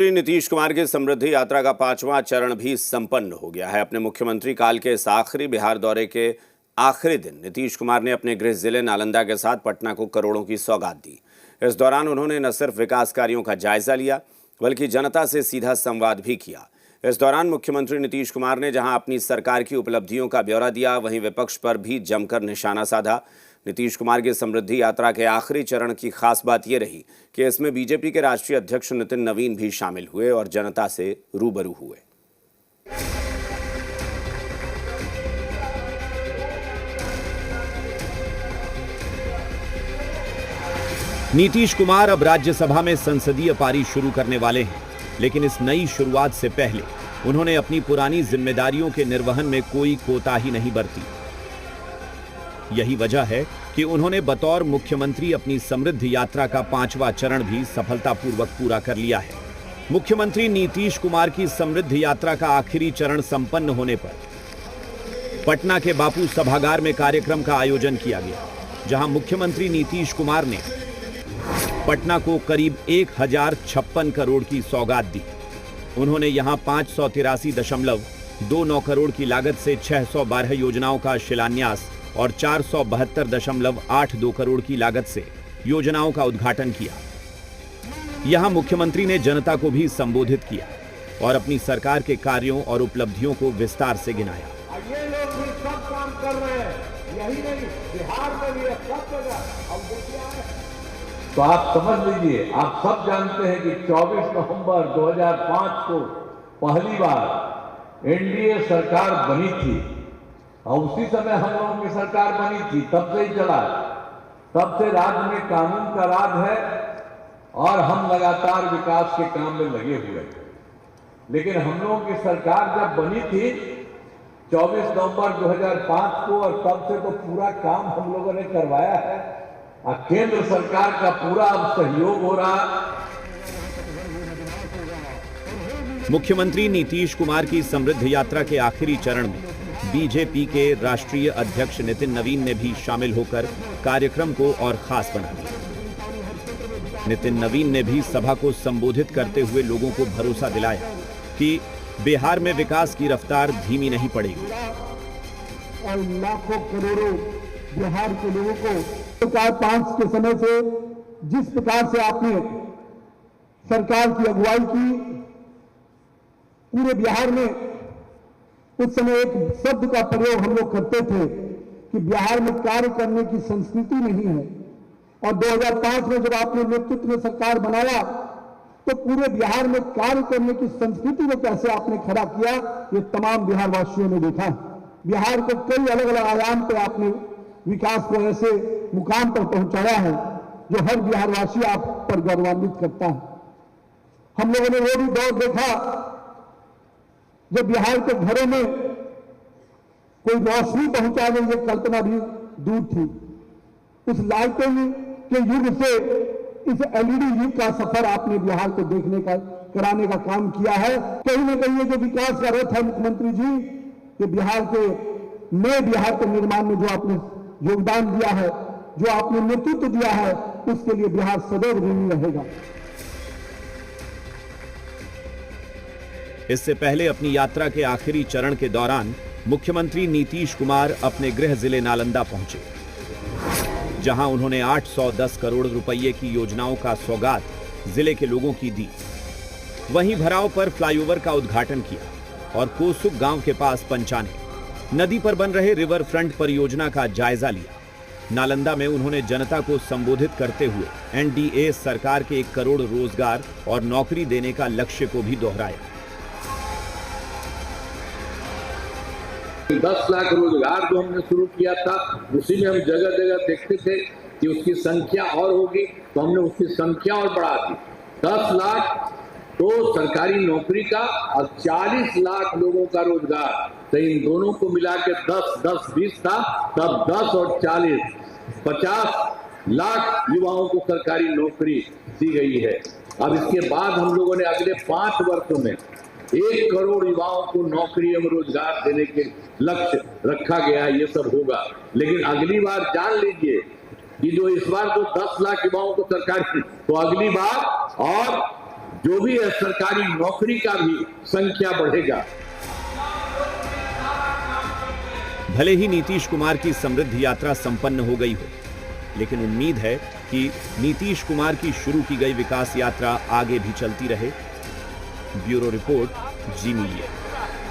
श्री नीतीश कुमार की समृद्धि यात्रा का 5वां चरण भी संपन्न हो गया है। अपने मुख्यमंत्री काल के इस आखिरी बिहार दौरे के आखिरी दिन नीतीश कुमार ने अपने गृह जिले नालंदा के साथ पटना को करोड़ों की सौगात दी। इस दौरान उन्होंने न सिर्फ विकास कार्यों का जायजा लिया बल्कि जनता से सीधा संवाद भी किया। इस दौरान मुख्यमंत्री नीतीश कुमार ने जहां अपनी सरकार की उपलब्धियों का ब्यौरा दिया, वहीं विपक्ष पर भी जमकर निशाना साधा। नीतीश कुमार की समृद्धि यात्रा के आखिरी चरण की खास बात यह रही कि इसमें बीजेपी के राष्ट्रीय अध्यक्ष नितिन नवीन भी शामिल हुए और जनता से रूबरू हुए। नीतीश कुमार अब राज्यसभा में संसदीय पारी शुरू करने वाले हैं, लेकिन इस नई शुरुआत से पहले उन्होंने अपनी पुरानी जिम्मेदारियों के निर्वहन में कोई कोताही नहीं बरती। यही वजह है कि उन्होंने बतौर मुख्यमंत्री अपनी समृद्धि यात्रा का 5वां चरण भी सफलतापूर्वक पूरा कर लिया है। मुख्यमंत्री नीतीश कुमार की समृद्धि यात्रा का आखिरी चरण संपन्न होने पर पटना के बापू सभागार में कार्यक्रम का आयोजन किया गया, जहां मुख्यमंत्री नीतीश कुमार ने पटना को करीब 1056 करोड़ की सौगात दी। उन्होंने यहां 583.29 करोड़ की लागत से 612 योजनाओं का शिलान्यास और 472.82 करोड़ की लागत से योजनाओं का उद्घाटन किया। यहां मुख्यमंत्री ने जनता को भी संबोधित किया और अपनी सरकार के कार्यों और उपलब्धियों को विस्तार से गिनाया। ये लोग भी सब काम कर रहे हैं, यही नहीं बिहार में भी सब जगह। अब देखिए तो आप समझ लीजिए, आप सब जानते हैं कि 24 नवंबर 2005 को पहली बार एनडीए सरकार बनी थी और उसी समय हम लोगों की सरकार बनी थी, तब से ही चला। तब से राज्य में कानून का राज है और हम लगातार विकास के काम में लगे हुए हैं। लेकिन हम लोगों की सरकार जब बनी थी 24 नवंबर 2005 को, और तब से तो पूरा काम हम लोगों ने करवाया है और केंद्र सरकार का पूरा अब सहयोग हो रहा है। मुख्यमंत्री नीतीश कुमार की समृद्धि यात्रा के आखिरी चरण में बीजेपी के राष्ट्रीय अध्यक्ष नितिन नवीन ने भी शामिल होकर कार्यक्रम को और खास बना दिया। नितिन नवीन ने भी सभा को संबोधित करते हुए लोगों को भरोसा दिलाया कि बिहार में विकास की रफ्तार धीमी नहीं पड़ेगी। और लाखों करोड़ों बिहार के लोगों को 2005 के समय से जिस प्रकार से आपने सरकार की अगुवाई की, पूरे बिहार में उस समय एक शब्द का प्रयोग हम लोग करते थे कि बिहार में कार्य करने की संस्कृति नहीं है। और 2005 में जब आपने नेतृत्व में सरकार बनाया तो पूरे बिहार में कार्य करने की संस्कृति को कैसे आपने खड़ा किया, ये तमाम बिहार वासियों ने देखा। बिहार को कई अलग अलग आयाम पर आपने विकास को ऐसे मुकाम पर पहुंचाया है जो हर बिहारवासी आप पर गौरवान्वित करता है। हम लोगों ने वो भी दौर देखा जब बिहार के घरों में कोई रोशनी पहुंचा दे, ये कल्पना भी दूर थी। उस लालटेन के युग से इस एलईडी युग का सफर आपने बिहार को कराने का काम किया है। कहीं ना कहीं ये जो विकास का रथ है मुख्यमंत्री जी, ये बिहार के नए बिहार के निर्माण में जो आपने योगदान दिया है, जो आपने नेतृत्व दिया है, उसके लिए बिहार सदैव ऋणी रहेगा। इससे पहले अपनी यात्रा के आखिरी चरण के दौरान मुख्यमंत्री नीतीश कुमार अपने गृह जिले नालंदा पहुंचे, जहां उन्होंने 810 करोड़ रुपये की योजनाओं का सौगात जिले के लोगों की दी। वहीं भराव पर फ्लाईओवर का उद्घाटन किया और कोसुक गांव के पास पंचाने नदी पर बन रहे रिवर फ्रंट परियोजना का जायजा लिया। नालंदा में उन्होंने जनता को संबोधित करते हुए एनडीए सरकार के 1 करोड़ रोजगार और नौकरी देने का लक्ष्य को भी दोहराया। 10 लाख रोजगार जो हमने शुरू किया था, उसी में हम जगह जगह देखते थे कि उसकी संख्या और होगी, तो हमने उसकी संख्या और बढ़ा दी। 10 लाख तो सरकारी नौकरी का और 40 लाख लोगों का रोजगार, तो इन दोनों को मिला के 10-10-20 था, तब 10 और 40 50 लाख युवाओं को सरकारी नौकरी दी गई है। अब इसके बाद हम लोगों ने अगले 5 वर्षों में 1 करोड़ युवाओं को नौकरी एवं रोजगार देने के लक्ष्य रखा गया है। ये सब होगा, लेकिन अगली बार जान लीजिए कि जो इस बार जो 10 लाख युवाओं को सरकार, तो अगली बार और जो भी है सरकारी नौकरी का भी संख्या बढ़ेगा। भले ही नीतीश कुमार की समृद्धि यात्रा संपन्न हो गई हो, लेकिन उम्मीद है कि नीतीश कुमार की शुरू की गई विकास यात्रा आगे भी चलती रहे। ब्यूरो रिपोर्ट, जी मीडिया।